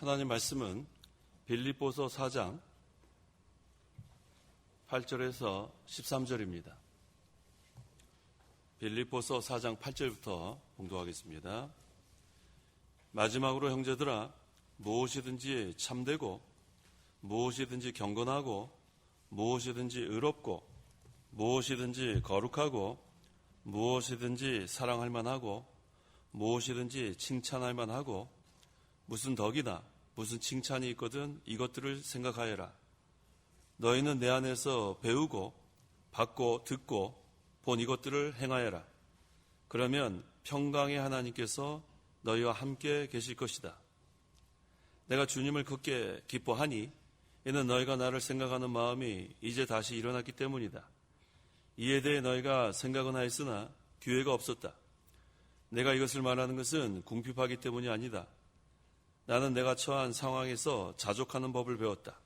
하나님 말씀은 빌립보서 4장 8절에서 13절입니다. 빌립보서 4장 8절부터 봉독하겠습니다. 마지막으로 형제들아, 무엇이든지 참되고 무엇이든지 경건하고 무엇이든지 의롭고 무엇이든지 거룩하고 무엇이든지 사랑할 만하고 무엇이든지 칭찬할 만하고 무슨 덕이나 무슨 칭찬이 있거든 이것들을 생각하여라. 너희는 내 안에서 배우고 받고 듣고 본 이것들을 행하여라. 그러면 평강의 하나님께서 너희와 함께 계실 것이다. 내가 주님을 크게 기뻐하니 이는 너희가 나를 생각하는 마음이 이제 다시 일어났기 때문이다. 이에 대해 너희가 생각은 하였으나 기회가 없었다. 내가 이것을 말하는 것은 궁핍하기 때문이 아니다. 나는 내가 처한 상황에서 자족하는 법을 배웠다.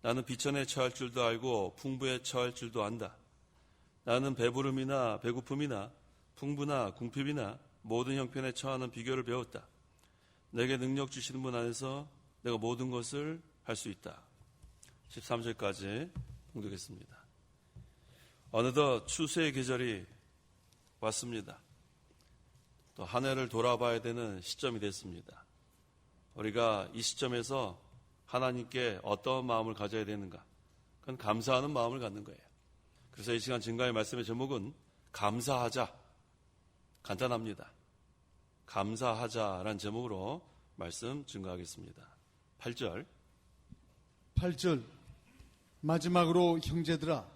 나는 비천에 처할 줄도 알고 풍부에 처할 줄도 안다. 나는 배부름이나 배고픔이나 풍부나 궁핍이나 모든 형편에 처하는 비결을 배웠다. 내게 능력 주시는 분 안에서 내가 모든 것을 할 수 있다. 13절까지 봉독했습니다. 어느덧 추수의 계절이 왔습니다. 또 한 해를 돌아봐야 되는 시점이 됐습니다. 우리가 이 시점에서 하나님께 어떤 마음을 가져야 되는가? 그건 감사하는 마음을 갖는 거예요. 그래서 이 시간 증거의 말씀의 제목은 감사하자. 간단합니다. 감사하자라는 제목으로 말씀 증거하겠습니다. 8절 마지막으로 형제들아,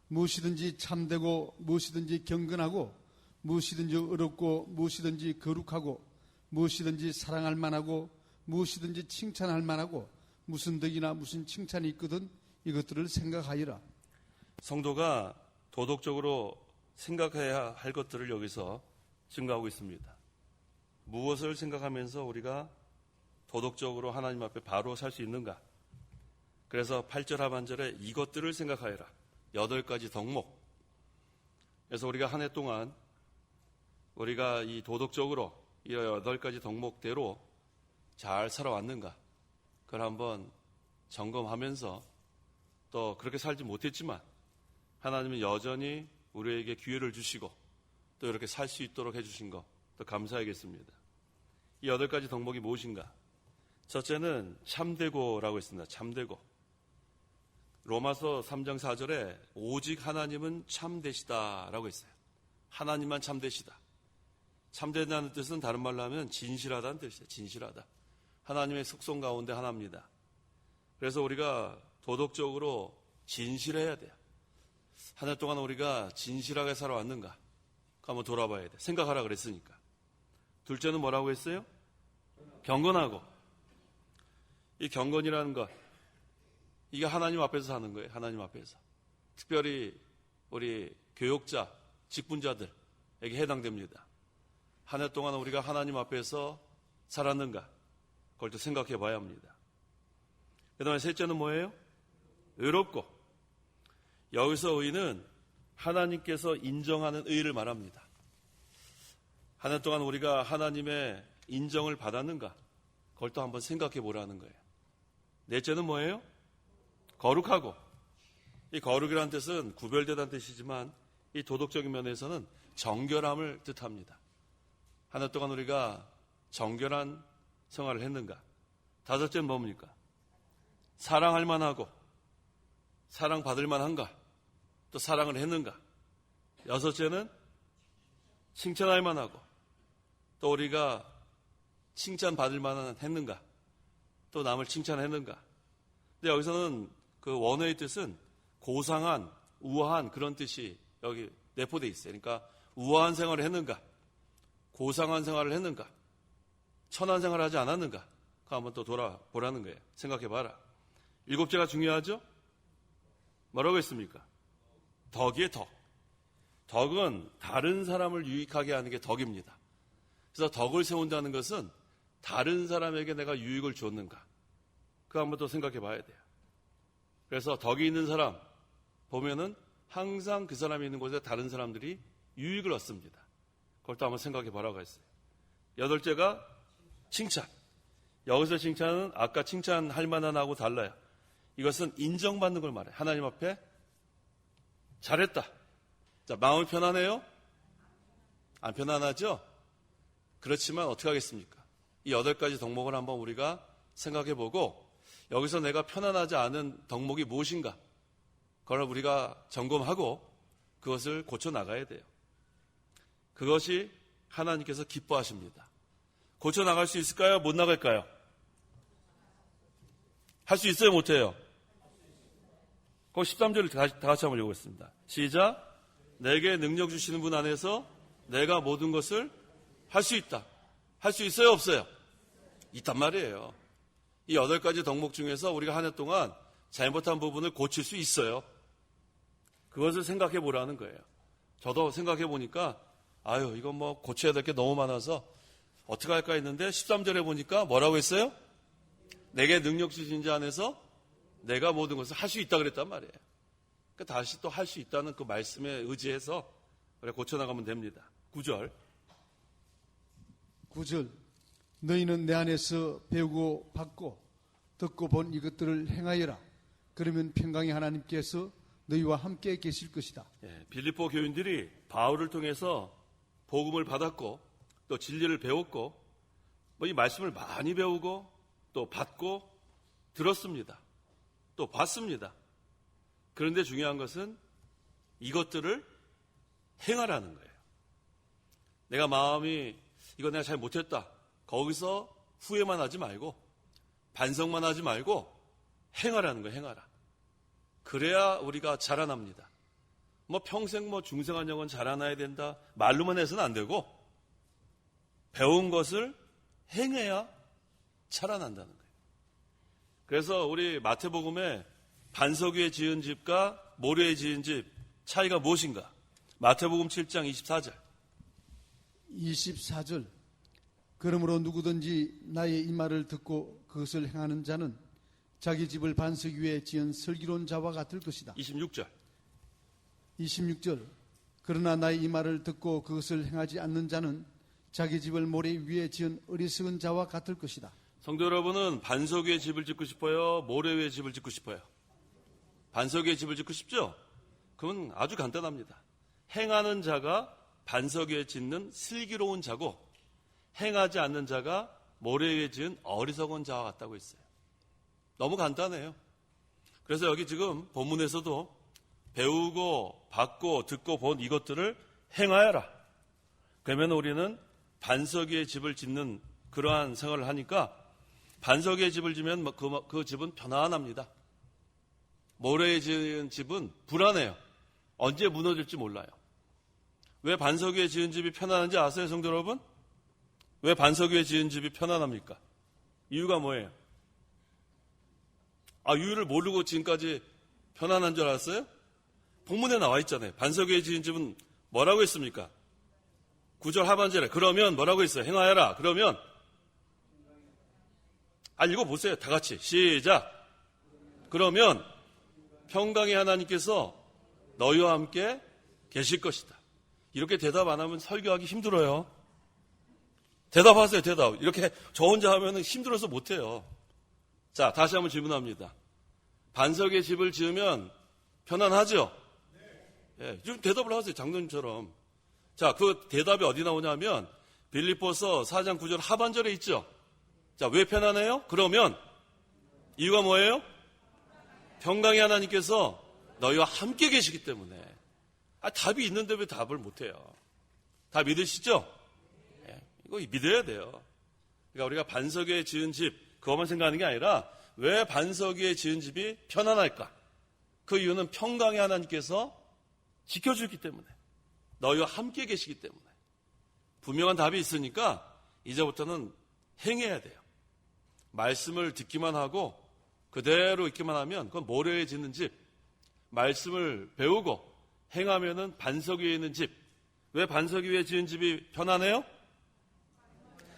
무엇이든지 참되고 무엇이든지 경건하고 무엇이든지 의롭고 무엇이든지 거룩하고 무엇이든지 사랑할 만하고 무엇이든지 칭찬할 만하고 무슨 덕이나 무슨 칭찬이 있거든 이것들을 생각하여라. 성도가 도덕적으로 생각해야 할 것들을 여기서 증거하고 있습니다. 무엇을 생각하면서 우리가 도덕적으로 하나님 앞에 바로 살 수 있는가? 그래서 8절 하반절에 이것들을 생각하여라. 8가지 덕목. 그래서 우리가 한 해 동안 우리가 이 도덕적으로 이 8가지 덕목대로 잘 살아왔는가? 그걸 한번 점검하면서 또 그렇게 살지 못했지만 하나님은 여전히 우리에게 기회를 주시고 또 이렇게 살 수 있도록 해주신 것 또 감사하겠습니다. 이 8가지 덕목이 무엇인가? 첫째는 참되고라고 했습니다. 참되고. 로마서 3장 4절에 오직 하나님은 참되시다라고 했어요. 하나님만 참되시다. 참되다는 뜻은 다른 말로 하면 진실하다는 뜻이에요. 진실하다. 하나님의 속성 가운데 하나입니다. 그래서 우리가 도덕적으로 진실해야 돼요. 한 해 동안 우리가 진실하게 살아왔는가? 한번 돌아봐야 돼. 생각하라 그랬으니까. 둘째는 뭐라고 했어요? 경건하고. 이 경건이라는 것, 이게 하나님 앞에서 사는 거예요. 하나님 앞에서. 특별히 우리 교육자, 직분자들에게 해당됩니다. 한 해 동안 우리가 하나님 앞에서 살았는가? 그걸 또 생각해 봐야 합니다. 그 다음에 셋째는 뭐예요? 의롭고. 여기서 의는 하나님께서 인정하는 의를 말합니다. 한 해 동안 우리가 하나님의 인정을 받았는가? 그걸 또 한번 생각해 보라는 거예요. 넷째는 뭐예요? 거룩하고. 이 거룩이라는 뜻은 구별되다는 뜻이지만 이 도덕적인 면에서는 정결함을 뜻합니다. 한 해 동안 우리가 정결한 생활을 했는가? 다섯째는 뭡니까? 사랑할 만하고 사랑받을 만한가? 또 사랑을 했는가? 여섯째는 칭찬할 만하고 또 우리가 칭찬받을 만한 했는가? 또 남을 칭찬했는가? 근데 여기서는 그 원어의 뜻은 고상한, 우아한 그런 뜻이 여기 내포되어 있어요. 그러니까 우아한 생활을 했는가? 고상한 생활을 했는가? 천한 생활을 하지 않았는가? 그거 한번 또 돌아보라는 거예요. 생각해봐라. 일곱째가 중요하죠? 뭐라고 했습니까? 덕이에요, 덕. 덕은 다른 사람을 유익하게 하는 게 덕입니다. 그래서 덕을 세운다는 것은 다른 사람에게 내가 유익을 줬는가? 그거 한번 또 생각해 봐야 돼요. 그래서 덕이 있는 사람 보면은 항상 그 사람이 있는 곳에 다른 사람들이 유익을 얻습니다. 그걸 또 한번 생각해 보라고 했어요. 여덟째가 칭찬. 여기서 칭찬은 아까 칭찬할 만한하고 달라요. 이것은 인정받는 걸 말해요. 하나님 앞에 잘했다. 자, 마음이 편안해요? 안 편안하죠? 그렇지만 어떻게 하겠습니까? 이 8가지 덕목을 한번 우리가 생각해 보고 여기서 내가 편안하지 않은 덕목이 무엇인가? 그걸 우리가 점검하고 그것을 고쳐 나가야 돼요. 그것이 하나님께서 기뻐하십니다. 고쳐 나갈 수 있을까요? 못 나갈까요? 할 수 있어요? 못해요? 그 13절을 다 같이 한번 읽어보겠습니다. 시작. 내게 능력 주시는 분 안에서 내가 모든 것을 할 수 있다. 할 수 있어요? 없어요? 있단 말이에요. 이 8가지 덕목 중에서 우리가 한 해 동안 잘못한 부분을 고칠 수 있어요. 그것을 생각해 보라는 거예요. 저도 생각해 보니까 이건 뭐 고쳐야 될 게 너무 많아서 어떻게 할까 했는데 13절에 보니까 뭐라고 했어요? 내게 능력 주신 자 안에서 내가 모든 것을 할 수 있다 그랬단 말이에요. 그러니까 다시 또 할 수 있다는 그 말씀에 의지해서 그래 고쳐나가면 됩니다. 9절. 9절. 너희는 내 안에서 배우고 받고 듣고 본 이것들을 행하여라. 그러면 평강의 하나님께서 너희와 함께 계실 것이다. 빌립보 교인들이 바울을 통해서 복음을 받았고 또 진리를 배웠고 이 말씀을 많이 배우고 또 받고 들었습니다. 또 봤습니다. 그런데 중요한 것은 이것들을 행하라는 거예요. 내가 마음이 이거 내가 잘 못했다. 거기서 후회만 하지 말고 반성만 하지 말고 행하라는 거예요. 행하라. 그래야 우리가 자라납니다. 평생 중생한 영혼 자라나야 된다. 말로만 해서는 안 되고 배운 것을 행해야 자라난다는 거예요. 그래서 우리 마태복음에 반석 위에 지은 집과 모래 위에 지은 집 차이가 무엇인가? 마태복음 7장 24절. 24절. 그러므로 누구든지 나의 이 말을 듣고 그것을 행하는 자는 자기 집을 반석 위에 지은 슬기로운 자와 같을 것이다. 26절. 26절. 그러나 나의 이 말을 듣고 그것을 행하지 않는 자는 자기 집을 모래 위에 지은 어리석은 자와 같을 것이다. 성도 여러분은 반석 위에 집을 짓고 싶어요? 모래 위에 집을 짓고 싶어요? 반석 위에 집을 짓고 싶죠? 그건 아주 간단합니다. 행하는 자가 반석 위에 짓는 슬기로운 자고 행하지 않는 자가 모래 위에 지은 어리석은 자와 같다고 했어요. 너무 간단해요. 그래서 여기 지금 본문에서도 배우고 받고 듣고 본 이것들을 행하여라. 그러면 우리는 반석 위에 집을 짓는 그러한 생활을 하니까 반석 위에 집을 지면 그 집은 편안합니다. 모래에 지은 집은 불안해요. 언제 무너질지 몰라요. 왜 반석 위에 지은 집이 편안한지 아세요, 성도 여러분? 왜 반석 위에 지은 집이 편안합니까? 이유가 뭐예요? 이유를 모르고 지금까지 편안한 줄 알았어요? 본문에 나와 있잖아요. 반석 위에 지은 집은 뭐라고 했습니까? 9절 하반절에 그러면 뭐라고 했어요? 행하여라. 그러면 읽어보세요. 다 같이 시작. 그러면 평강의 하나님께서 너희와 함께 계실 것이다. 이렇게 대답 안 하면 설교하기 힘들어요. 대답하세요. 대답. 이렇게 저 혼자 하면 힘들어서 못해요. 자, 다시 한번 질문합니다. 반석에 집을 지으면 편안하죠? 좀 대답을 하세요. 장로님처럼. 자, 그 대답이 어디 나오냐면 빌립보서 4장 9절 하반절에 있죠. 자, 왜 편안해요? 그러면 이유가 뭐예요? 평강의 하나님께서 너희와 함께 계시기 때문에. 답이 있는데 왜 답을 못해요? 다 믿으시죠? 이거 믿어야 돼요. 그러니까 우리가 반석 위에 지은 집 그것만 생각하는 게 아니라 왜 반석 위에 지은 집이 편안할까? 그 이유는 평강의 하나님께서 지켜주기 때문에 너희와 함께 계시기 때문에 분명한 답이 있으니까 이제부터는 행해야 돼요. 말씀을 듣기만 하고 그대로 있기만 하면 그건 모래에 짓는 집. 말씀을 배우고 행하면은 반석 위에 있는 집. 왜 반석 위에 지은 집이 편안해요?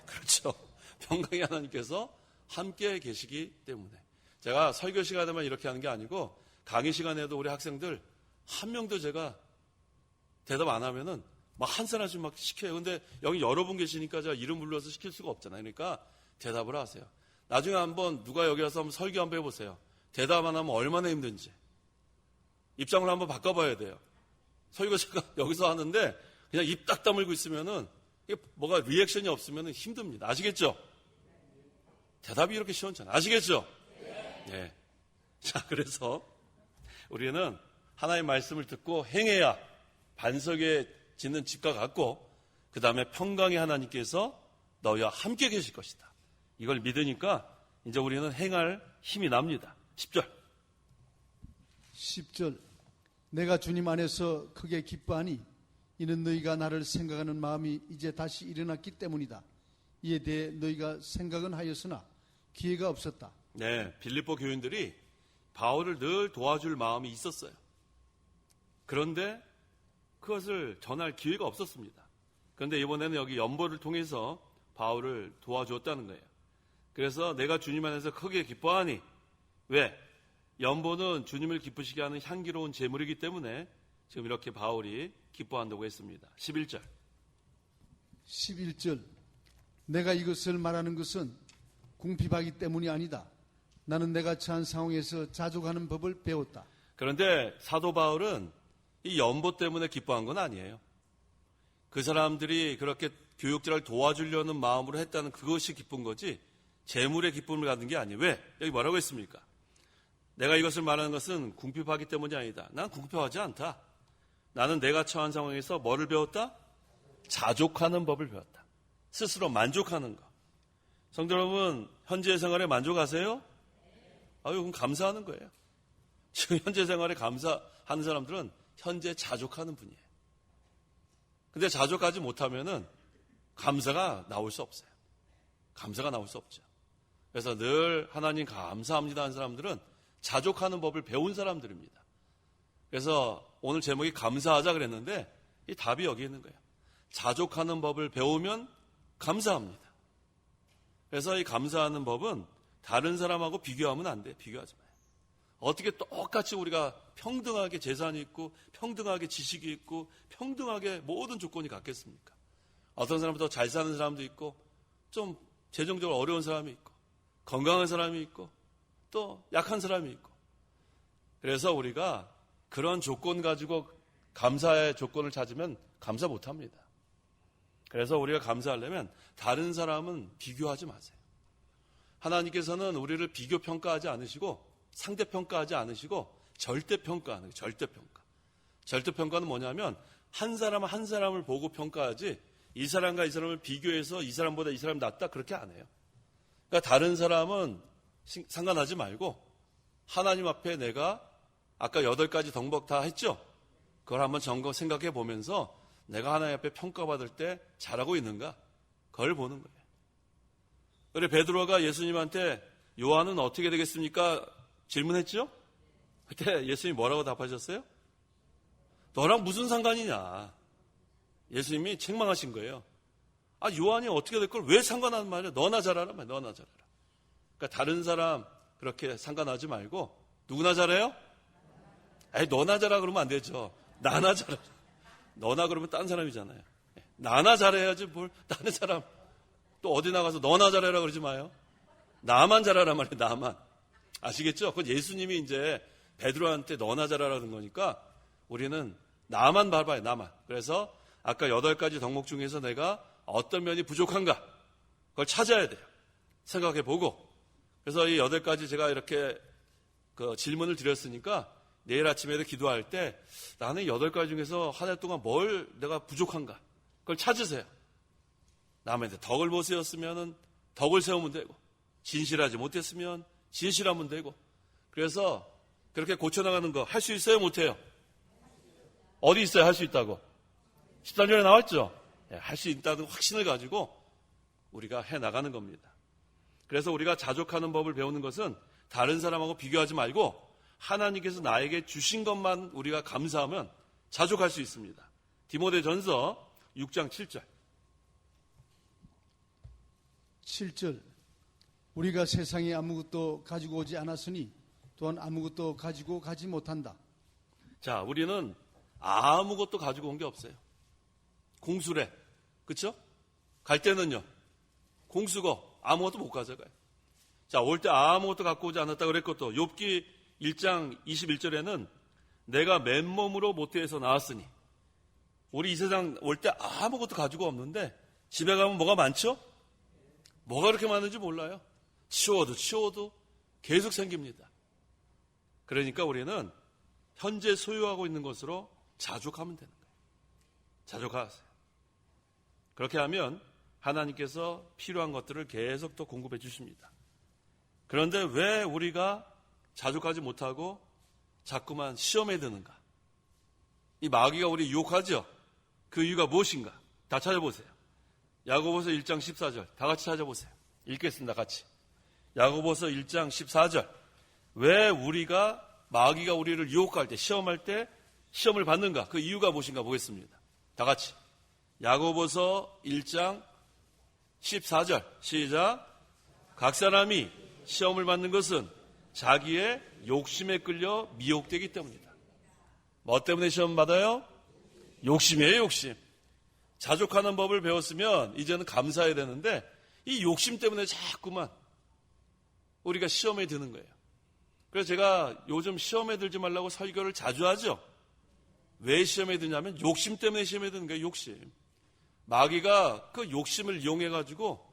그렇죠. 평강의 하나님께서 함께 계시기 때문에. 제가 설교 시간에만 이렇게 하는 게 아니고 강의 시간에도 우리 학생들 한 명도 제가 대답 안 하면은 막 한 사람씩 막 시켜요. 근데 여기 여러분 계시니까 제가 이름 불러서 시킬 수가 없잖아요. 그러니까 대답을 하세요. 나중에 한번 누가 여기 와서 한번 설교 한번 해보세요. 대답 안 하면 얼마나 힘든지. 입장을 한번 바꿔봐야 돼요. 설교자가 여기서 하는데 그냥 입 딱 다물고 있으면은 이게 뭐가 리액션이 없으면은 힘듭니다. 아시겠죠? 대답이 이렇게 시원찮아요. 아시겠죠? 네. 자, 그래서 우리는 하나님의 말씀을 듣고 행해야 반석에 짓는 집과 같고, 그 다음에 평강의 하나님께서 너희와 함께 계실 것이다. 이걸 믿으니까 이제 우리는 행할 힘이 납니다. 10절. 10절. 내가 주님 안에서 크게 기뻐하니 이는 너희가 나를 생각하는 마음이 이제 다시 일어났기 때문이다. 이에 대해 너희가 생각은 하였으나 기회가 없었다. 네, 빌립보 교인들이 바울을 늘 도와줄 마음이 있었어요. 그런데 그것을 전할 기회가 없었습니다. 그런데 이번에는 여기 연보를 통해서 바울을 도와주었다는 거예요. 그래서 내가 주님 안에서 크게 기뻐하니, 왜? 연보는 주님을 기쁘시게 하는 향기로운 제물이기 때문에 지금 이렇게 바울이 기뻐한다고 했습니다. 11절. 11절. 내가 이것을 말하는 것은 궁핍하기 때문이 아니다. 나는 내가 처한 상황에서 자족하는 법을 배웠다. 그런데 사도 바울은 이 연보 때문에 기뻐한 건 아니에요. 그 사람들이 그렇게 교육자를 도와주려는 마음으로 했다는 그것이 기쁜 거지 재물의 기쁨을 갖는 게 아니에요. 왜? 여기 뭐라고 했습니까? 내가 이것을 말하는 것은 궁핍하기 때문이 아니다. 난 궁핍하지 않다. 나는 내가 처한 상황에서 뭐를 배웠다? 자족하는 법을 배웠다. 스스로 만족하는 거. 성도 여러분, 현재 생활에 만족하세요? 아유, 그럼 감사하는 거예요. 지금 현재 생활에 감사하는 사람들은 현재 자족하는 분이에요. 근데 자족하지 못하면은 감사가 나올 수 없어요. 감사가 나올 수 없죠. 그래서 늘 하나님 감사합니다 하는 사람들은 자족하는 법을 배운 사람들입니다. 그래서 오늘 제목이 감사하자 그랬는데 이 답이 여기 있는 거예요. 자족하는 법을 배우면 감사합니다. 그래서 이 감사하는 법은 다른 사람하고 비교하면 안 돼. 비교하지 마요. 어떻게 똑같이 우리가 평등하게 재산이 있고 평등하게 지식이 있고 평등하게 모든 조건이 같겠습니까? 어떤 사람은 더 잘 사는 사람도 있고 좀 재정적으로 어려운 사람이 있고 건강한 사람이 있고 또 약한 사람이 있고, 그래서 우리가 그런 조건 가지고 감사의 조건을 찾으면 감사 못합니다. 그래서 우리가 감사하려면 다른 사람은 비교하지 마세요. 하나님께서는 우리를 비교평가하지 않으시고 상대평가하지 않으시고 절대평가하는 거예요. 절대평가. 절대평가는 뭐냐면 한 사람 한 사람을 보고 평가하지 이 사람과 이 사람을 비교해서 이 사람보다 이 사람이 낫다 그렇게 안 해요. 그러니까 다른 사람은 상관하지 말고 하나님 앞에 내가 아까 8가지 덕목 다 했죠? 그걸 한번 생각해 보면서 내가 하나님 앞에 평가받을 때 잘하고 있는가? 그걸 보는 거예요. 그래 베드로가 예수님한테 요한은 어떻게 되겠습니까? 질문했죠? 그때 예수님이 뭐라고 답하셨어요? 너랑 무슨 상관이냐? 예수님이 책망하신 거예요. 아, 요한이 어떻게 될 걸 왜 상관하는 말이야? 너나 잘하라 말이야. 너나 잘하라. 그러니까 다른 사람 그렇게 상관하지 말고 누구나 잘해요? 에이, 너나 잘하 그러면 안 되죠. 나나 잘하라. 너나 그러면 딴 사람이잖아요. 나나 잘해야지 뭘 다른 사람 또 어디 나가서 너나 잘해라 그러지 마요. 나만 잘하란 말이에요. 나만. 아시겠죠? 그건 예수님이 이제 베드로한테 너나 잘하라는 거니까 우리는 나만 봐봐요. 나만. 그래서 아까 8가지 덕목 중에서 내가 어떤 면이 부족한가 그걸 찾아야 돼요. 생각해 보고. 그래서 이 8가지 제가 이렇게 그 질문을 드렸으니까 내일 아침에도 기도할 때 나는 8가지 중에서 한 해 동안 뭘 내가 부족한가 그걸 찾으세요. 남한테 덕을 못 세웠으면 덕을 세우면 되고 진실하지 못했으면 진실하면 되고, 그래서 그렇게 고쳐나가는 거 할 수 있어요? 못해요? 어디 있어요? 할 수 있다고? 13절에 나왔죠? 할 수 있다는 확신을 가지고 우리가 해나가는 겁니다. 그래서 우리가 자족하는 법을 배우는 것은 다른 사람하고 비교하지 말고 하나님께서 나에게 주신 것만 우리가 감사하면 자족할 수 있습니다. 디모데전서 6장 7절. 7절. 우리가 세상에 아무것도 가지고 오지 않았으니 또한 아무것도 가지고 가지 못한다. 자, 우리는 아무것도 가지고 온 게 없어요. 공수래. 그렇죠? 갈 때는요. 공수고 아무것도 못 가져가요. 자, 올 때 아무것도 갖고 오지 않았다 그랬것도 욥기 1장 21절에는 내가 맨몸으로 모태에서 나왔으니, 우리 이 세상 올 때 아무것도 가지고 없는데 집에 가면 뭐가 많죠? 뭐가 그렇게 많은지 몰라요. 치워도 계속 생깁니다. 그러니까 우리는 현재 소유하고 있는 것으로 자족하면 되는 거예요. 자족하세요. 그렇게 하면 하나님께서 필요한 것들을 계속 또 공급해 주십니다. 그런데 왜 우리가 자족하지 못하고 자꾸만 시험에 드는가? 이 마귀가 우리 유혹하죠? 그 이유가 무엇인가? 다 찾아보세요. 야고보서 1장 14절 다 같이 찾아보세요. 읽겠습니다. 같이. 야고보서 1장 14절. 왜 우리가 마귀가 우리를 유혹할 때, 시험할 때 시험을 받는가? 그 이유가 무엇인가 보겠습니다. 다 같이. 야고보서 1장 14절 시작. 각 사람이 시험을 받는 것은 자기의 욕심에 끌려 미혹되기 때문이다. 뭐 때문에 시험 받아요? 욕심이에요, 욕심. 자족하는 법을 배웠으면 이제는 감사해야 되는데 이 욕심 때문에 자꾸만 우리가 시험에 드는 거예요. 그래서 제가 요즘 시험에 들지 말라고 설교를 자주 하죠. 왜 시험에 드냐면 욕심 때문에 시험에 드는 거예요, 욕심. 마귀가 그 욕심을 이용해가지고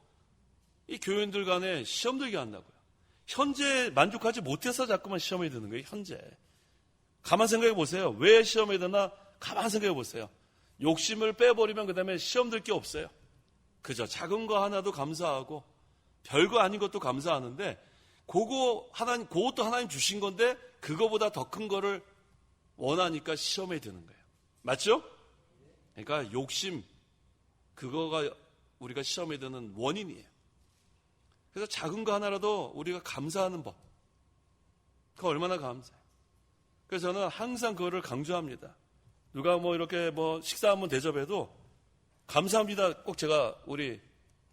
이 교인들 간에 시험 들게 한다고요. 현재 만족하지 못해서 자꾸만 시험에 드는 거예요, 현재. 가만 생각해 보세요. 왜 시험에 드나 가만 생각해 보세요. 욕심을 빼버리면 그 다음에 시험 들 게 없어요. 그저 작은 거 하나도 감사하고 별거 아닌 것도 감사하는데 그것도 하나님 주신 건데 그거보다 더 큰 거를 원하니까 시험에 드는 거예요. 맞죠? 그러니까 욕심, 그거가 우리가 시험에 드는 원인이에요. 그래서 작은 거 하나라도 우리가 감사하는 법, 그거 얼마나 감사해요. 그래서 저는 항상 그거를 강조합니다. 누가 이렇게 식사 한번 대접해도 감사합니다. 꼭 제가 우리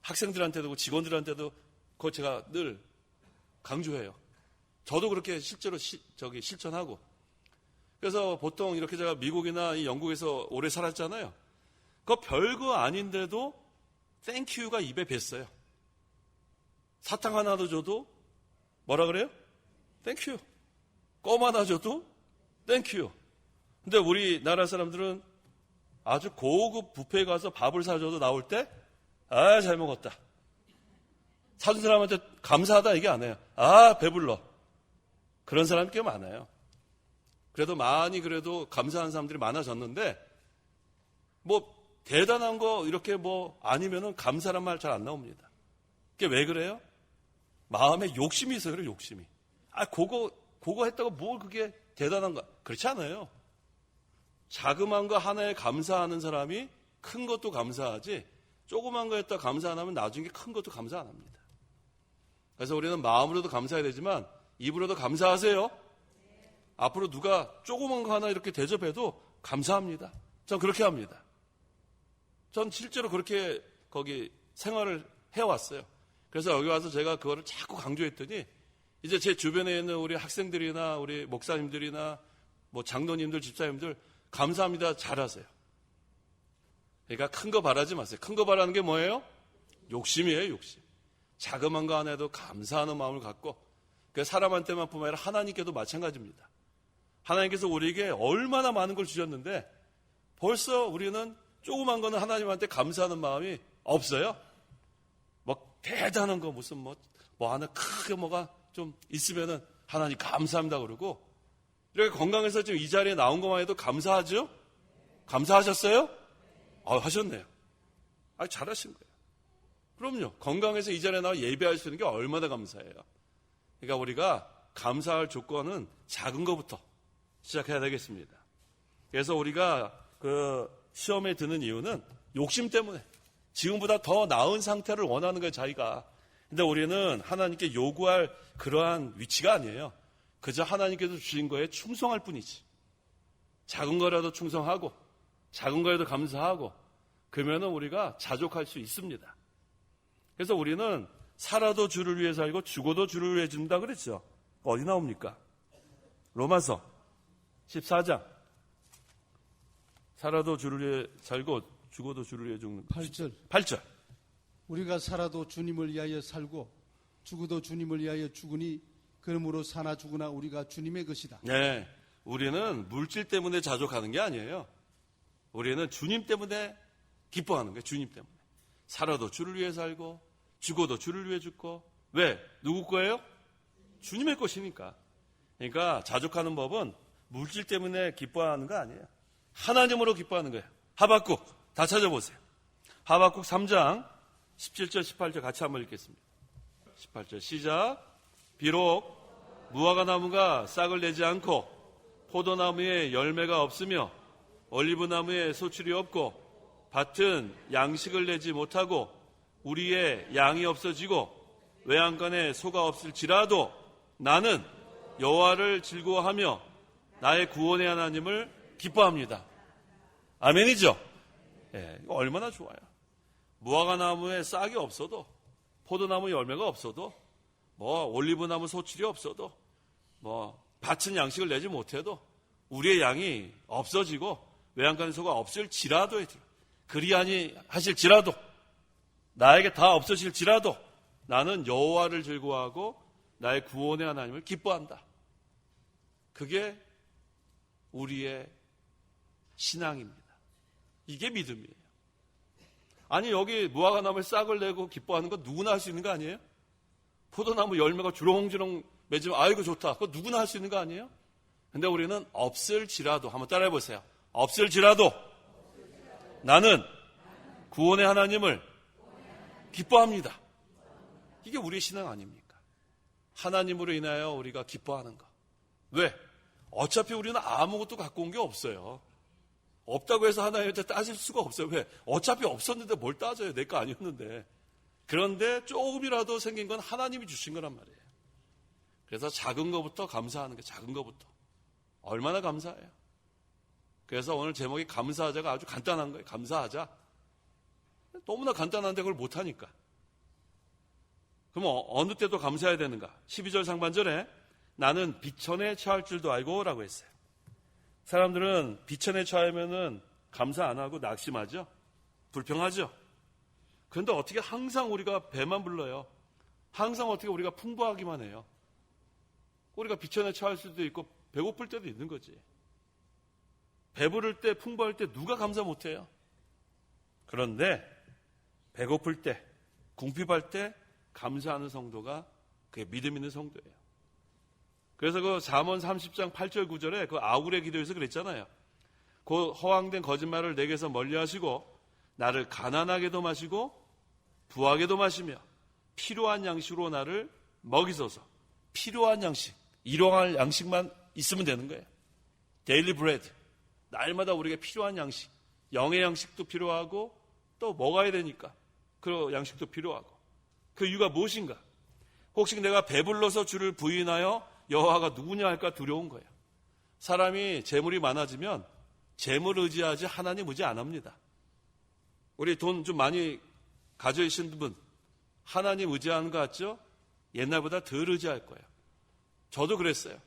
학생들한테도 직원들한테도 그거 제가 늘 강조해요. 저도 그렇게 실제로 실천하고. 그래서 보통 이렇게 제가 미국이나 이 영국에서 오래 살았잖아요. 그거 별거 아닌데도 땡큐가 입에 뱄어요. 사탕 하나도 줘도 뭐라 그래요? 땡큐. 껌 하나 줘도 땡큐. 근데 우리나라 사람들은 아주 고급 뷔페에 가서 밥을 사줘도 나올 때 잘 먹었다. 사준 사람한테 감사하다 얘기 안 해요. 배불러. 그런 사람이 꽤 많아요. 그래도 그래도 감사한 사람들이 많아졌는데 대단한 거 이렇게 아니면은 감사란 말 잘 안 나옵니다. 그게 왜 그래요? 마음에 욕심이 있어요. 그래요, 욕심이. 그거 했다고 뭘 그게 대단한 거. 그렇지 않아요. 자그만 거 하나에 감사하는 사람이 큰 것도 감사하지, 조그만 거 했다 감사 안 하면 나중에 큰 것도 감사 안 합니다. 그래서 우리는 마음으로도 감사해야 되지만 입으로도 감사하세요. 앞으로 누가 조그만 거 하나 이렇게 대접해도 감사합니다. 전 그렇게 합니다. 전 실제로 그렇게 거기 생활을 해왔어요. 그래서 여기 와서 제가 그거를 자꾸 강조했더니 이제 제 주변에 있는 우리 학생들이나 우리 목사님들이나 장로님들, 집사님들 감사합니다 잘하세요. 그러니까 큰 거 바라지 마세요. 큰 거 바라는 게 뭐예요? 욕심이에요, 욕심. 자그만 거 하나에도 감사하는 마음을 갖고, 사람한테만 뿐만 아니라 하나님께도 마찬가지입니다. 하나님께서 우리에게 얼마나 많은 걸 주셨는데 벌써 우리는 조그만 거는 하나님한테 감사하는 마음이 없어요. 대단한 거 무슨 하나 크게 뭐가 좀 있으면은 하나님 감사합니다 그러고, 이렇게 건강해서 지금 이 자리에 나온 것만 해도 감사하죠? 감사하셨어요? 하셨네요. 잘하신 거예요. 그럼요. 건강해서 이 자리에 나와 예배할 수 있는 게 얼마나 감사해요. 그러니까 우리가 감사할 조건은 작은 것부터 시작해야 되겠습니다. 그래서 우리가 시험에 드는 이유는 욕심 때문에 지금보다 더 나은 상태를 원하는 거예요, 자기가. 근데 우리는 하나님께 요구할 그러한 위치가 아니에요. 그저 하나님께서 주신 거에 충성할 뿐이지. 작은 거라도 충성하고 작은 거에도 감사하고 그러면은 우리가 자족할 수 있습니다. 그래서 우리는 살아도 주를 위해 살고 죽어도 주를 위해 죽는다 그랬죠. 어디 나옵니까? 로마서 14장. 살아도 주를 위해 살고 죽어도 주를 위해 죽는 8절. 8절. 우리가 살아도 주님을 위하여 살고 죽어도 주님을 위하여 죽으니 그러므로 사나 죽으나 우리가 주님의 것이다. 네, 우리는 물질 때문에 자족하는 게 아니에요. 우리는 주님 때문에 기뻐하는 거예요. 주님 때문에. 살아도 주를 위해 살고 죽어도 주를 위해 죽고. 왜? 누구 거예요? 주님의 것이니까. 그러니까 자족하는 법은 물질 때문에 기뻐하는 거 아니에요. 하나님으로 기뻐하는 거예요. 하박국 다 찾아보세요. 하박국 3장 17절 18절 같이 한번 읽겠습니다. 18절 시작. 비록 무화과 나무가 싹을 내지 않고 포도나무에 열매가 없으며 올리브나무에 소출이 없고 밭은 양식을 내지 못하고 우리의 양이 없어지고 외양간에 소가 없을지라도 나는 여호와를 즐거워하며 나의 구원의 하나님을 기뻐합니다. 아멘이죠? 예, 이거 얼마나 좋아요. 무화과 나무에 싹이 없어도 포도나무 열매가 없어도 올리브나무 소출이 없어도 밭은 양식을 내지 못해도 우리의 양이 없어지고 외양간에 소가 없을지라도 그리하니 하실지라도 나에게 다 없어질지라도 나는 여호와를 즐거워하고 나의 구원의 하나님을 기뻐한다. 그게 우리의 신앙입니다. 이게 믿음이에요. 아니 여기 무화과 나무에 싹을 내고 기뻐하는 건 누구나 할 수 있는 거 아니에요? 포도나무 열매가 주렁주렁 맺으면 아이고 좋다. 그거 누구나 할 수 있는 거 아니에요? 근데 우리는 없을지라도 한번 따라해 보세요. 없을지라도 나는 구원의 하나님을 기뻐합니다. 이게 우리의 신앙 아닙니까? 하나님으로 인하여 우리가 기뻐하는 거. 왜? 어차피 우리는 아무것도 갖고 온 게 없어요. 없다고 해서 하나님한테 따질 수가 없어요. 왜? 어차피 없었는데 뭘 따져요? 내 거 아니었는데. 그런데 조금이라도 생긴 건 하나님이 주신 거란 말이에요. 그래서 작은 거부터 감사하는 게 작은 거부터. 얼마나 감사해요. 그래서 오늘 제목이 감사하자가 아주 간단한 거예요. 감사하자. 너무나 간단한데 그걸 못하니까. 그럼 어느 때도 감사해야 되는가? 12절 상반절에 나는 비천에 처할 줄도 알고 라고 했어요. 사람들은 비천에 처하면은 감사 안 하고 낙심하죠? 불평하죠? 그런데 어떻게 항상 우리가 배만 불러요? 항상 어떻게 우리가 풍부하기만 해요? 우리가 비천에 처할 수도 있고 배고플 때도 있는 거지. 배부를 때 풍부할 때 누가 감사 못해요? 그런데 배고플 때 궁핍할 때 감사하는 성도가 그게 믿음 있는 성도예요. 그래서 그 잠언 30장 8절 9절에 그 아굴의 기도에서 그랬잖아요. 그 허황된 거짓말을 내게서 멀리하시고 나를 가난하게도 마시고 부하게도 마시며 필요한 양식으로 나를 먹이소서. 필요한 양식, 일용할 양식만 있으면 되는 거예요. 데일리 브레드. 날마다 우리가 필요한 양식, 영의 양식도 필요하고 또 먹어야 되니까 그 양식도 필요하고. 그 이유가 무엇인가? 혹시 내가 배불러서 주를 부인하여 여호와가 누구냐 할까 두려운 거예요. 사람이 재물이 많아지면 재물 의지하지 하나님 의지 안 합니다. 우리 돈 좀 많이 가지고 계신 분 하나님 의지하는 거 같죠? 옛날보다 덜 의지할 거예요. 저도 그랬어요.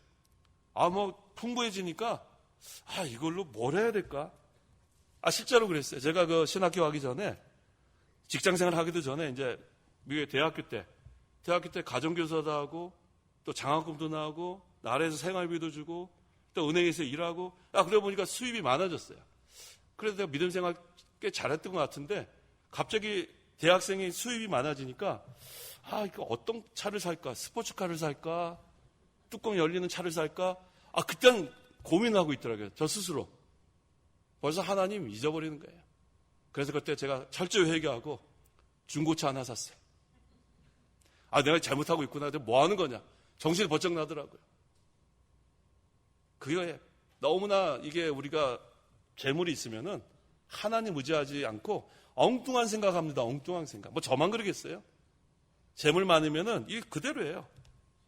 풍부해지니까 이걸로 뭘 해야 될까? 실제로 그랬어요. 제가 그 신학교 가기 전에 직장생활 하기도 전에 이제 미국의 대학교 때 가정교사도 하고 또 장학금도 나오고 나라에서 생활비도 주고 또 은행에서 일하고 그러다 보니까 수입이 많아졌어요. 그래서 내가 믿음 생활 꽤 잘했던 것 같은데 갑자기 대학생이 수입이 많아지니까 이거 어떤 차를 살까? 스포츠카를 살까? 뚜껑 열리는 차를 살까? 그때는 고민하고 있더라고요. 저 스스로. 벌써 하나님 잊어버리는 거예요. 그래서 그때 제가 철저히 회개하고 중고차 하나 샀어요. 내가 잘못하고 있구나. 뭐 하는 거냐. 정신이 번쩍 나더라고요. 그게 너무나 이게 우리가 재물이 있으면은 하나님 의지하지 않고 엉뚱한 생각합니다. 엉뚱한 생각. 저만 그러겠어요? 재물 많으면은 이게 그대로예요.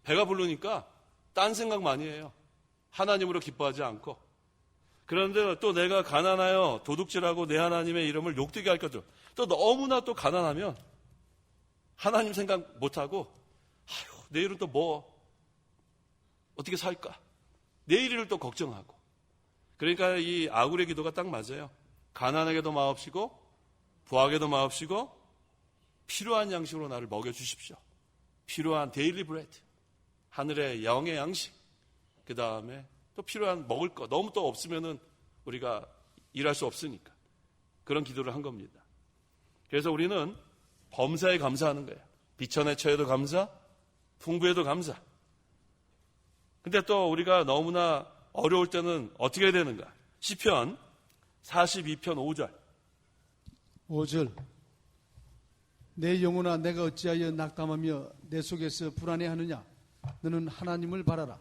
배가 부르니까 딴 생각 많이 해요. 하나님으로 기뻐하지 않고. 그런데 또 내가 가난하여 도둑질하고 내 하나님의 이름을 욕되게 할 거죠. 또 너무나 또 가난하면 하나님 생각 못하고 내일은 또 어떻게 살까? 내일을 또 걱정하고. 그러니까 이 아굴의 기도가 딱 맞아요. 가난하게도 마옵시고 부하게도 마옵시고 필요한 양식으로 나를 먹여주십시오. 필요한 데일리 브레드, 하늘의 영의 양식, 그 다음에 또 필요한 먹을 거, 너무 또 없으면은 우리가 일할 수 없으니까 그런 기도를 한 겁니다. 그래서 우리는 범사에 감사하는 거예요. 비천의 처에도 감사, 풍부에도 감사. 근데 또 우리가 너무나 어려울 때는 어떻게 해야 되는가? 시편 42편 5절. 5절. 내 영혼아 내가 어찌하여 낙담하며 내 속에서 불안해하느냐? 너는 하나님을 바라라.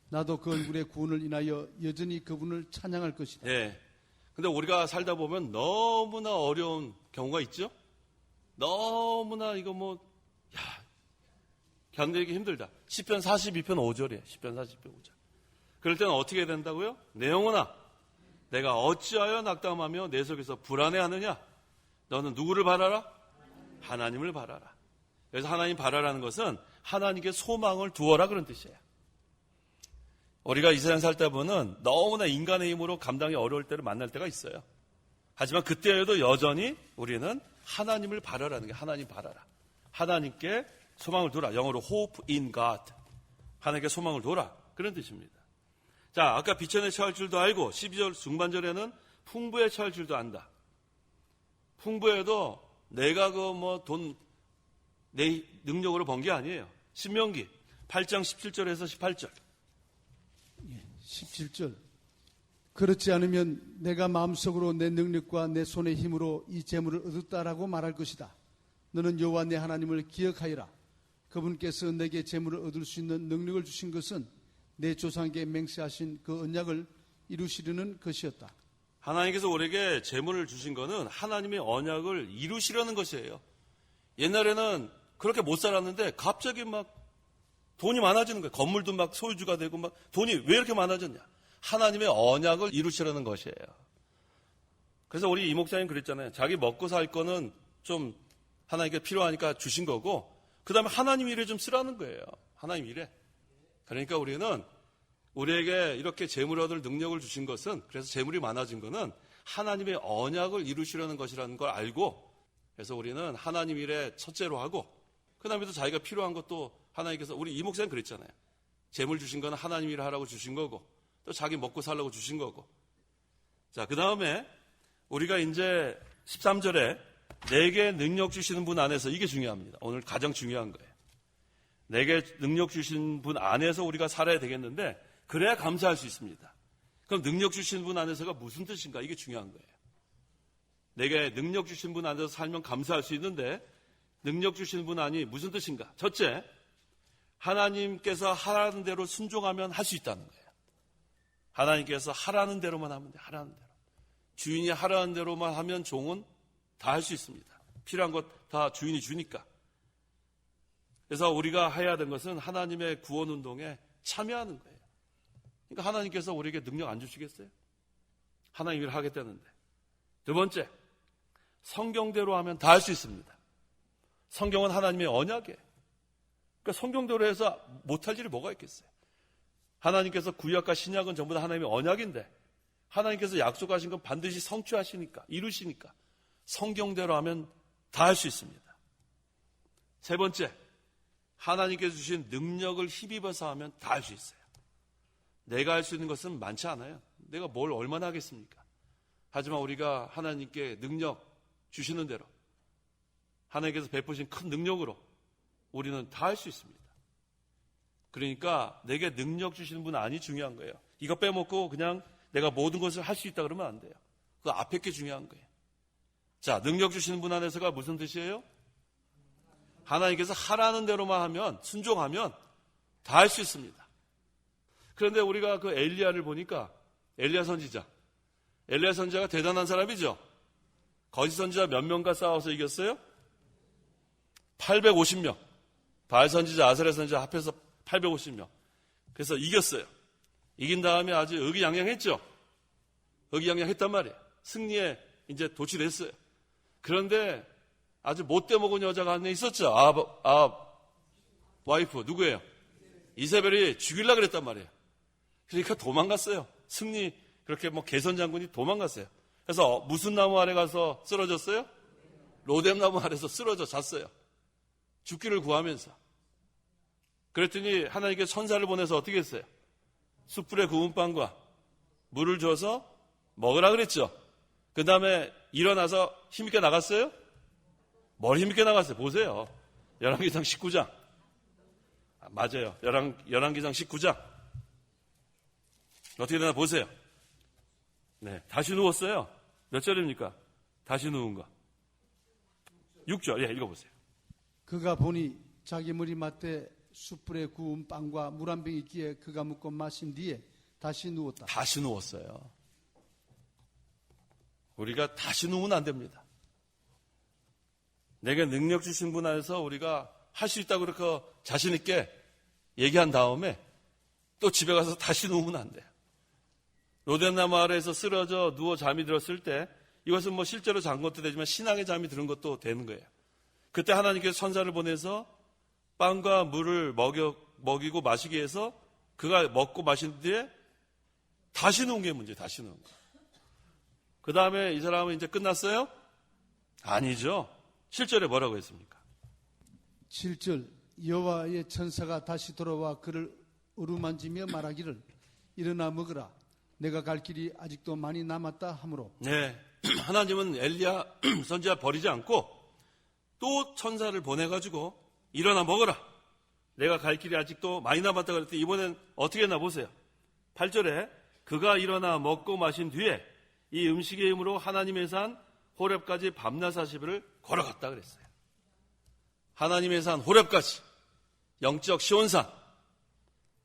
나도 그 얼굴의 구원을 인하여 여전히 그분을 찬양할 것이다. 예. 근데 우리가 살다 보면 너무나 어려운 경우가 있죠? 너무나 이거 견디기 힘들다. 시편 42편 5절이에요. 시편 42편 5절. 그럴 때는 어떻게 해야 된다고요? 내 영혼아, 내가 어찌하여 낙담하며 내 속에서 불안해하느냐? 너는 누구를 바라라? 하나님을 바라라. 그래서 하나님 바라라는 것은 하나님께 소망을 두어라 그런 뜻이에요. 우리가 이 세상 살다 보면 너무나 인간의 힘으로 감당이 어려울 때를 만날 때가 있어요. 하지만 그때에도 여전히 우리는 하나님을 바라라는 게 하나님 바라라. 하나님께 소망을 두라. 영어로 hope in God. 하나님께 소망을 두라. 그런 뜻입니다. 자, 아까 비천에 처할 줄도 알고 12절 중반절에는 풍부에 처할 줄도 안다. 풍부에도 내가 내 능력으로 번 게 아니에요. 신명기 8장 17절에서 18절. 17절. 그렇지 않으면 내가 마음속으로 내 능력과 내 손의 힘으로 이 재물을 얻었다라고 말할 것이다. 너는 여호와 내 하나님을 기억하여라. 그분께서 내게 재물을 얻을 수 있는 능력을 주신 것은 내 조상에게 맹세하신 그 언약을 이루시려는 것이었다. 하나님께서 우리에게 재물을 주신 것은 하나님의 언약을 이루시려는 것이에요. 옛날에는 그렇게 못 살았는데 갑자기 막 돈이 많아지는 거예요. 건물도 막 소유주가 되고 막 돈이 왜 이렇게 많아졌냐? 하나님의 언약을 이루시려는 것이에요. 그래서 우리 이 목사님 그랬잖아요. 자기 먹고 살 거는 좀 하나님께 필요하니까 주신 거고 그 다음에 하나님 일에 좀 쓰라는 거예요. 하나님 일에. 그러니까 우리는 우리에게 이렇게 재물 얻을 능력을 주신 것은 그래서 재물이 많아진 것은 하나님의 언약을 이루시려는 것이라는 걸 알고 그래서 우리는 하나님 일에 첫째로 하고 그 다음에 또 자기가 필요한 것도 하나님께서 우리 이 목사님 그랬잖아요. 재물 주신 건 하나님 일을 하라고 주신 거고 또 자기 먹고 살라고 주신 거고 자, 그 다음에 우리가 이제 13절에 내게 능력 주시는 분 안에서 이게 중요합니다. 오늘 가장 중요한 거예요. 내게 능력 주신 분 안에서 우리가 살아야 되겠는데 그래야 감사할 수 있습니다. 그럼 능력 주신 분 안에서가 무슨 뜻인가? 이게 중요한 거예요. 내게 능력 주신 분 안에서 살면 감사할 수 있는데 능력 주신 분 안이 무슨 뜻인가? 첫째, 하나님께서 하라는 대로 순종하면 할 수 있다는 거예요. 하나님께서 하라는 대로만 하면 돼. 하라는 대로. 주인이 하라는 대로만 하면 종은 다 할 수 있습니다. 필요한 것 다 주인이 주니까. 그래서 우리가 해야 되는 것은 하나님의 구원 운동에 참여하는 거예요. 그러니까 하나님께서 우리에게 능력 안 주시겠어요? 하나님 일을 하겠다는데. 두 번째, 성경대로 하면 다 할 수 있습니다. 성경은 하나님의 언약이에요. 그러니까 성경대로 해서 못할 일이 뭐가 있겠어요? 하나님께서 구약과 신약은 전부 다 하나님의 언약인데 하나님께서 약속하신 건 반드시 성취하시니까 이루시니까 성경대로 하면 다 할 수 있습니다. 세 번째, 하나님께서 주신 능력을 힘입어서 하면 다 할 수 있어요. 내가 할 수 있는 것은 많지 않아요. 내가 뭘 얼마나 하겠습니까? 하지만 우리가 하나님께 능력 주시는 대로 하나님께서 베푸신 큰 능력으로 우리는 다 할 수 있습니다. 그러니까 내게 능력 주시는 분 안이 중요한 거예요. 이거 빼먹고 그냥 내가 모든 것을 할 수 있다 그러면 안 돼요. 그 앞에 게 중요한 거예요. 자, 능력 주시는 분 안에서가 무슨 뜻이에요? 하나님께서 하라는 대로만 하면 순종하면 다 할 수 있습니다. 그런데 우리가 그 엘리야를 보니까 엘리야 선지자가 대단한 사람이죠. 거짓 선지자 몇 명과 싸워서 이겼어요? 850명. 바알 선지자, 아세라 선지자 합해서 850명. 그래서 이겼어요. 이긴 다음에 아주 의기양양했죠. 의기양양했단 말이에요. 승리에 이제 도취됐어요. 그런데 아주 못돼 먹은 여자가 한 명 있었죠. 와이프 누구예요? 이세벨이 죽이려고 그랬단 말이에요. 그러니까 도망갔어요. 승리 그렇게 개선 장군이 도망갔어요. 그래서 무슨 나무 아래 가서 쓰러졌어요? 로뎀 나무 아래서 쓰러져 잤어요. 죽기를 구하면서. 그랬더니 하나님께 천사를 보내서 어떻게 했어요? 숯불에 구운 빵과 물을 줘서 먹으라 그랬죠. 그 다음에 일어나서 힘있게 나갔어요? 뭘 힘있게 나갔어요? 보세요. 열왕기상 19장. 맞아요. 열왕기상 19장. 어떻게 되나 보세요. 네, 다시 누웠어요. 몇 절입니까? 다시 누운 거. 6절. 예, 읽어보세요. 그가 보니 자기 머리맡에 숯불에 구운 빵과 물 한 병 있기에 그가 먹고 마신 뒤에 다시 누웠다. 다시 누웠어요. 우리가 다시 누우면 안 됩니다. 내게 능력 주신 분 안에서 우리가 할 수 있다고 그렇게 자신 있게 얘기한 다음에 또 집에 가서 다시 누우면 안 돼요. 로덴나무 아래에서 쓰러져 누워 잠이 들었을 때 이것은 뭐 실제로 잔 것도 되지만 신앙의 잠이 드는 것도 되는 거예요. 그때 하나님께서 천사를 보내서 빵과 물을 먹이고 마시게 해서 그가 먹고 마신 뒤에 다시 누운 게 문제예요. 다시 누운 거. 그 다음에 이 사람은 이제 끝났어요? 아니죠. 7절에 뭐라고 했습니까? 7절 여호와의 천사가 다시 돌아와 그를 어루만지며 말하기를 일어나 먹으라. 내가 갈 길이 아직도 많이 남았다 하므로. 네, 하나님은 엘리야 선지자 버리지 않고 또 천사를 보내가지고 일어나 먹어라. 내가 갈 길이 아직도 많이 남았다 그랬더니 이번엔 어떻게 했나 보세요. 8절에 그가 일어나 먹고 마신 뒤에 이 음식의 힘으로 하나님의 산 호렙까지 밤낮 40일을 걸어갔다 그랬어요. 하나님의 산 호렙까지 영적 시온산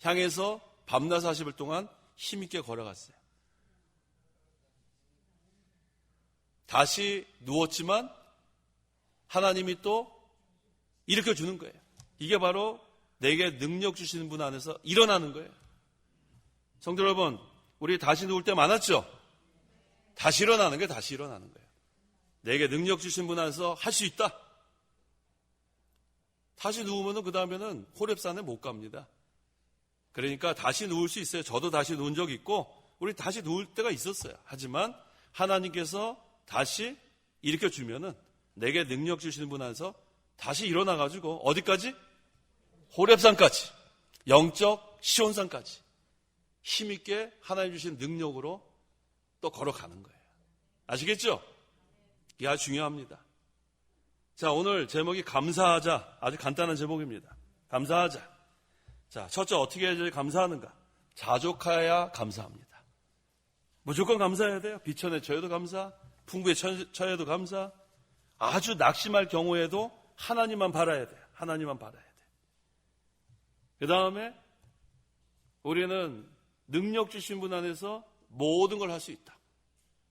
향해서 밤낮 40일 동안 힘있게 걸어갔어요. 다시 누웠지만 하나님이 또 일으켜 주는 거예요. 이게 바로 내게 능력 주시는 분 안에서 일어나는 거예요. 성도 여러분, 우리 다시 누울 때 많았죠? 다시 일어나는 게 다시 일어나는 거예요. 내게 능력 주신 분 안에서 할 수 있다. 다시 누우면은 그 다음에는 호렙산에 못 갑니다. 그러니까 다시 누울 수 있어요. 저도 다시 누운 적 있고 우리 다시 누울 때가 있었어요. 하지만 하나님께서 다시 일으켜 주면은 내게 능력 주시는 분 안에서 다시 일어나가지고 어디까지? 호렙산까지, 영적 시온산까지 힘있게 하나님 주신 능력으로 또 걸어가는 거예요. 아시겠죠? 이게 아주 중요합니다. 자, 오늘 제목이 감사하자. 아주 간단한 제목입니다. 감사하자. 자, 첫째 어떻게 해야 감사하는가? 자족하여야 감사합니다. 무조건 감사해야 돼요. 비천에 처해도 감사, 풍부에 처해도 감사. 아주 낙심할 경우에도 하나님만 바라야 돼요. 하나님만 바라야 돼요. 그 다음에 우리는 능력 주신 분 안에서 모든 걸 할 수 있다.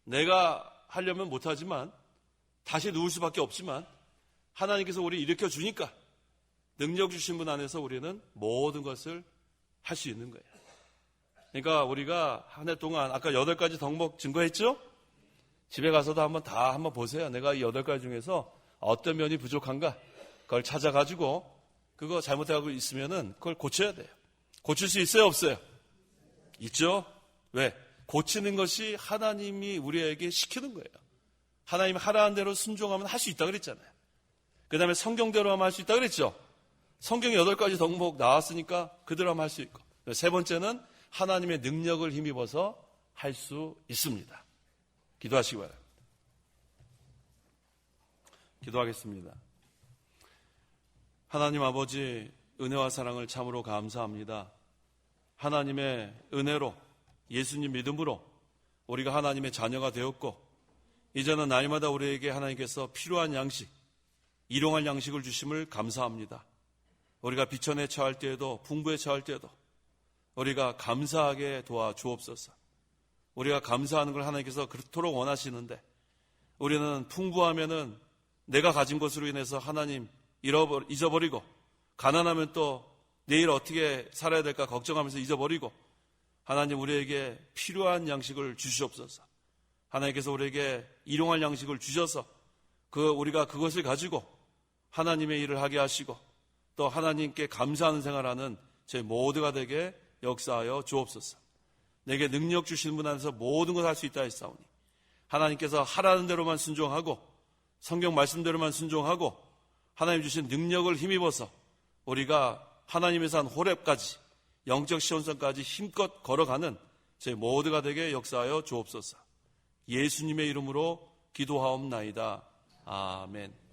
내가 하려면 못하지만 다시 누울 수밖에 없지만 하나님께서 우리 일으켜 주니까 능력 주신 분 안에서 우리는 모든 것을 할 수 있는 거예요. 그러니까 우리가 한 해 동안 아까 8가지 덕목 증거했죠? 집에 가서도 한번 보세요. 내가 이 8가지 중에서 어떤 면이 부족한가? 그걸 찾아가지고 그거 잘못하고 있으면은 그걸 고쳐야 돼요. 고칠 수 있어요? 없어요? 있죠? 왜? 고치는 것이 하나님이 우리에게 시키는 거예요. 하나님이 하라는 대로 순종하면 할 수 있다 그랬잖아요. 그 다음에 성경대로 하면 할 수 있다 그랬죠? 성경 8가지 덕목 나왔으니까 그대로 하면 할 수 있고. 세 번째는 하나님의 능력을 힘입어서 할 수 있습니다. 기도하시기 바랍니다. 기도하겠습니다. 하나님 아버지, 은혜와 사랑을 참으로 감사합니다. 하나님의 은혜로 예수님 믿음으로 우리가 하나님의 자녀가 되었고 이제는 날마다 우리에게 하나님께서 필요한 양식, 일용할 양식을 주심을 감사합니다. 우리가 비천에 처할 때에도 풍부에 처할 때에도 우리가 감사하게 도와주옵소서. 우리가 감사하는 걸 하나님께서 그토록 원하시는데 우리는 풍부하면은 내가 가진 것으로 인해서 하나님 잊어버리고 가난하면 또 내일 어떻게 살아야 될까 걱정하면서 잊어버리고 하나님 우리에게 필요한 양식을 주시옵소서. 하나님께서 우리에게 일용할 양식을 주셔서 우리가 그것을 가지고 하나님의 일을 하게 하시고 또 하나님께 감사하는 생활하는 저희 모두가 되게 역사하여 주옵소서. 내게 능력 주시는 분 안에서 모든 걸 할 수 있다 했사오니 하나님께서 하라는 대로만 순종하고 성경 말씀대로만 순종하고 하나님 주신 능력을 힘입어서 우리가 하나님의 산 호렙까지 영적 시온산까지 힘껏 걸어가는 제 모두가 되게 역사하여 주옵소서. 예수님의 이름으로 기도하옵나이다. 아멘.